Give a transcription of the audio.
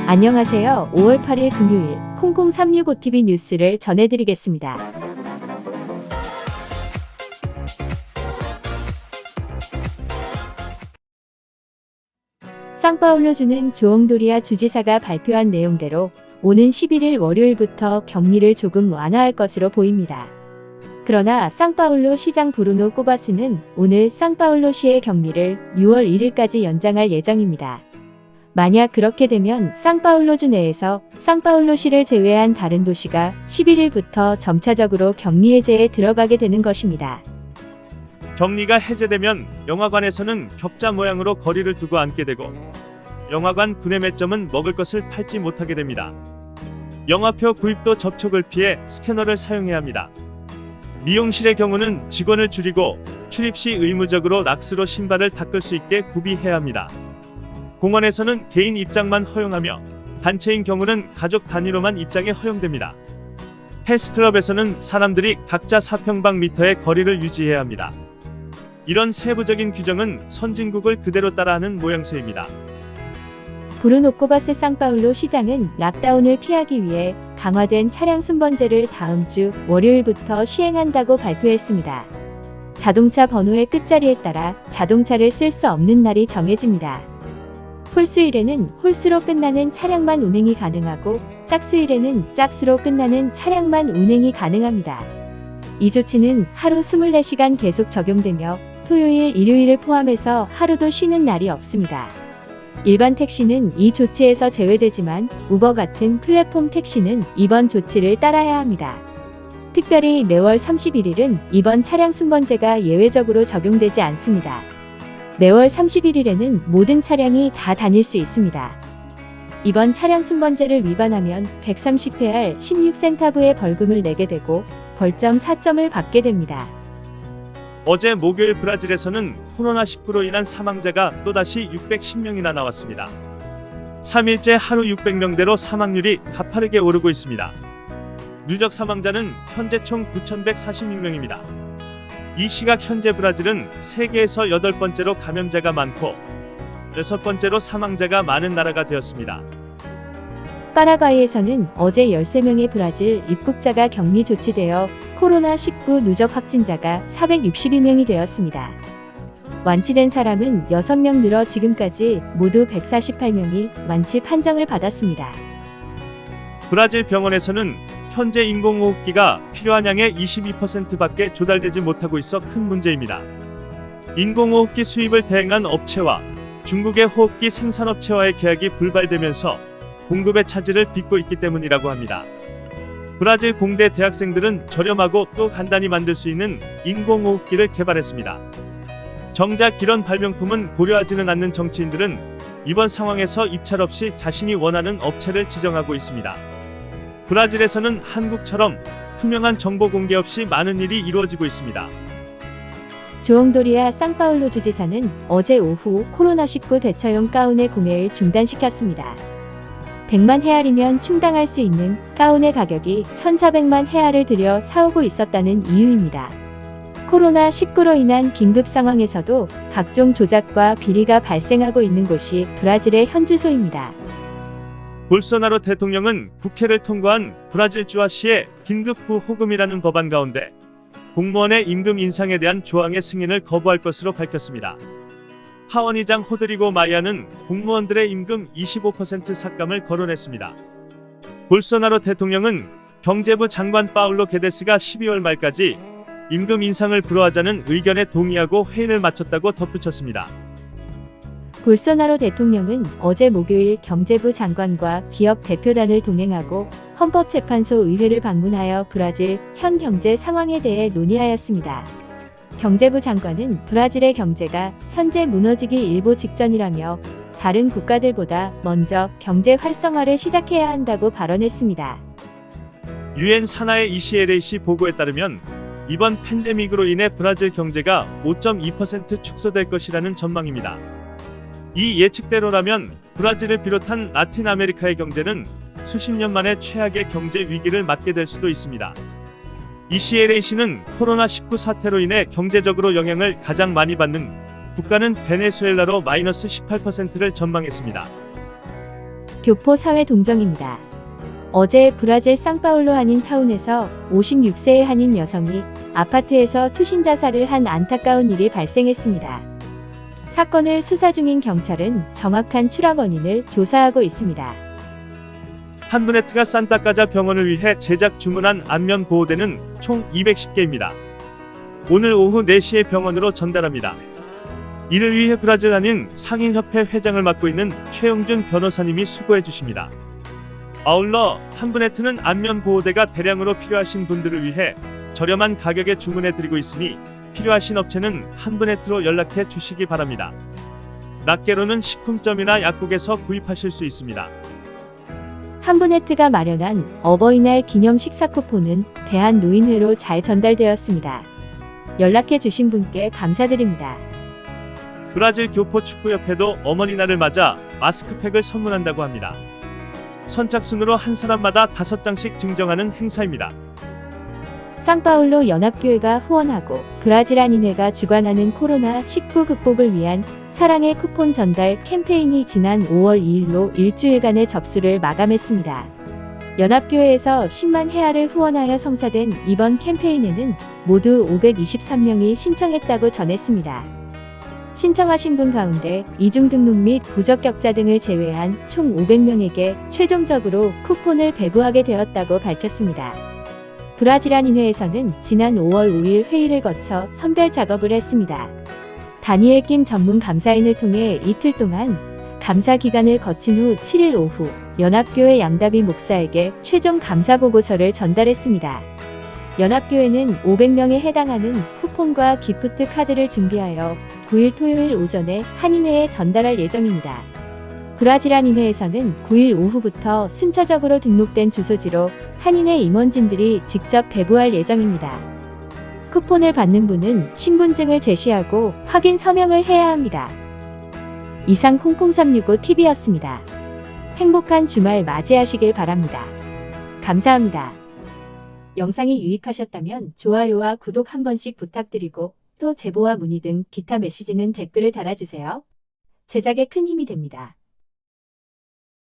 안녕하세요. 5월 8일 금요일 00365TV 뉴스를 전해드리겠습니다. 상파울루주는 조옹도리아 주지사가 발표한 내용대로 오는 11일 월요일부터 격리를 조금 완화할 것으로 보입니다. 그러나 상파울루 시장 브루노 꼬바스는 오늘 상파울루시의 격리를 6월 1일까지 연장할 예정입니다. 만약 그렇게 되면 상파울루주 내에서 상파울루시를 제외한 다른 도시가 11일부터 점차적으로 격리 해제에 들어가게 되는 것입니다. 격리가 해제되면 영화관에서는 격자 모양으로 거리를 두고 앉게 되고 영화관 구매매점은 먹을 것을 팔지 못하게 됩니다. 영화표 구입도 접촉을 피해 스캐너를 사용해야 합니다. 미용실의 경우는 직원을 줄이고 출입 시 의무적으로 락스로 신발을 닦을 수 있게 구비해야 합니다. 공원에서는 개인 입장만 허용하며 단체인 경우는 가족 단위로만 입장이 허용됩니다. 헬스클럽에서는 사람들이 각자 4평방미터의 거리를 유지해야 합니다. 이런 세부적인 규정은 선진국을 그대로 따라하는 모양새입니다. 브루노 꼬바스 상파울루 시장은 락다운을 피하기 위해 강화된 차량 순번제를 다음 주 월요일부터 시행한다고 발표했습니다. 자동차 번호의 끝자리에 따라 자동차를 쓸 수 없는 날이 정해집니다. 홀수일에는 홀수로 끝나는 차량만 운행이 가능하고 짝수일에는 짝수로 끝나는 차량만 운행이 가능합니다. 이 조치는 하루 24시간 계속 적용되며 토요일, 일요일을 포함해서 하루도 쉬는 날이 없습니다. 일반 택시는 이 조치에서 제외되지만 우버 같은 플랫폼 택시는 이번 조치를 따라야 합니다. 특별히 매월 31일은 이번 차량 순번제가 예외적으로 적용되지 않습니다. 매월 31일에는 모든 차량이 다 다닐 수 있습니다. 이번 차량 순번제를 위반하면 130페알 16센타브의 벌금을 내게 되고 벌점 4점을 받게 됩니다. 어제 목요일 브라질에서는 코로나19로 인한 사망자가 또다시 610명이나 나왔습니다. 3일째 하루 600명대로 사망률이 가파르게 오르고 있습니다. 누적 사망자는 현재 총 9,146명입니다. 이 시각 현재 브라질은 세계에서 8번째로 감염자가 많고 6번째로 사망자가 많은 나라가 되었습니다. 파라과이에서는 어제 13명의 브라질 입국자가 격리 조치되어 코로나19 누적 확진자가 462명이 되었습니다. 완치된 사람은 6명 늘어 지금까지 모두 148명이 완치 판정을 받았습니다. 브라질 병원에서는 현재 인공호흡기가 필요한 양의 22%밖에 조달되지 못하고 있어 큰 문제입니다. 인공호흡기 수입을 대행한 업체와 중국의 호흡기 생산업체와의 계약이 불발되면서 공급의 차질을 빚고 있기 때문이라고 합니다. 브라질 공대 대학생들은 저렴하고 또 간단히 만들 수 있는 인공호흡기를 개발했습니다. 정작 이런 발명품은 고려하지는 않는 정치인들은 이번 상황에서 입찰 없이 자신이 원하는 업체를 지정하고 있습니다. 브라질에서는 한국처럼 투명한 정보 공개 없이 많은 일이 이루어지고 있습니다. 조옹도리아 상파울루 주지사는 어제 오후 코로나19 대처용 가운의 구매를 중단시켰습니다. 100만 헤알이면 충당할 수 있는 가운의 가격이 1,400만 헤알을 들여 사오고 있었다는 이유입니다. 코로나19로 인한 긴급 상황에서도 각종 조작과 비리가 발생하고 있는 곳이 브라질의 현 주소입니다. 볼소나로 대통령은 국회를 통과한 브라질 주아시의 긴급부 호금이라는 법안 가운데 공무원의 임금 인상에 대한 조항의 승인을 거부할 것으로 밝혔습니다. 하원의장 호드리고 마이아는 공무원들의 임금 25% 삭감을 거론했습니다. 볼소나로 대통령은 경제부 장관 파울로 게데스가 12월 말까지 임금 인상을 불허하자는 의견에 동의하고 회의를 마쳤다고 덧붙였습니다. 볼소나로 대통령은 어제 목요일 경제부 장관과 기업 대표단을 동행하고 헌법재판소 의회를 방문하여 브라질 현 경제 상황에 대해 논의하였습니다. 경제부 장관은 브라질의 경제가 현재 무너지기 일보 직전이라며 다른 국가들보다 먼저 경제 활성화를 시작해야 한다고 발언했습니다. 유엔 산하의 ECLAC 보고에 따르면 이번 팬데믹으로 인해 브라질 경제가 5.2% 축소될 것이라는 전망입니다. 이 예측대로라면 브라질을 비롯한 라틴 아메리카의 경제는 수십 년 만에 최악의 경제 위기를 맞게 될 수도 있습니다. ECLAC는 코로나19 사태로 인해 경제적으로 영향을 가장 많이 받는 국가는 베네수엘라로 -18%를 전망했습니다. 교포 사회 동정입니다. 어제 브라질 상파울루 한인타운에서 56세의 한인 여성이 아파트에서 투신 자살을 한 안타까운 일이 발생했습니다. 사건을 수사 중인 경찰은 정확한 추락 원인을 조사하고 있습니다. 한브네트가 산타카자 병원을 위해 제작 주문한 안면 보호대는 총 210개입니다. 오늘 오후 4시에 병원으로 전달합니다. 이를 위해 브라질 한인 상인협회 회장을 맡고 있는 최용준 변호사님이 수고해 주십니다. 아울러 한브네트는 안면 보호대가 대량으로 필요하신 분들을 위해 저렴한 가격에 주문해 드리고 있으니 필요하신 업체는 한브네트로 연락해 주시기 바랍니다. 낱개로는 식품점이나 약국에서 구입하실 수 있습니다. 한브네트가 마련한 어버이날 기념 식사 쿠폰은 대한노인회로 잘 전달되었습니다. 연락해 주신 분께 감사드립니다. 브라질 교포 축구협회도 어머니날을 맞아 마스크팩을 선물한다고 합니다. 선착순으로 한 사람마다 5장씩 증정하는 행사입니다. 상파울루 연합교회가 후원하고 브라질 한인회가 주관하는 코로나19 극복을 위한 사랑의 쿠폰 전달 캠페인이 지난 5월 2일로 일주일간의 접수를 마감했습니다. 연합교회에서 10만 헤아를 후원하여 성사된 이번 캠페인에는 모두 523명이 신청했다고 전했습니다. 신청하신 분 가운데 이중 등록 및 부적격자 등을 제외한 총 500명에게 최종적으로 쿠폰을 배부하게 되었다고 밝혔습니다. 브라질 한인회에서는 지난 5월 5일 회의를 거쳐 선별 작업을 했습니다. 다니엘 김 전문 감사인을 통해 이틀 동안 감사 기간을 거친 후 7일 오후 연합교회 양다비 목사에게 최종 감사 보고서를 전달했습니다. 연합교회는 500명에 해당하는 쿠폰과 기프트 카드를 준비하여 9일 토요일 오전에 한인회에 전달할 예정입니다. 브라질 한인회에서는 9일 오후부터 순차적으로 등록된 주소지로 한인회 임원진들이 직접 배부할 예정입니다. 쿠폰을 받는 분은 신분증을 제시하고 확인 서명을 해야 합니다. 이상 콩콩365TV였습니다. 행복한 주말 맞이하시길 바랍니다. 감사합니다. 영상이 유익하셨다면 좋아요와 구독 한 번씩 부탁드리고 또 제보와 문의 등 기타 메시지는 댓글을 달아주세요. 제작에 큰 힘이 됩니다.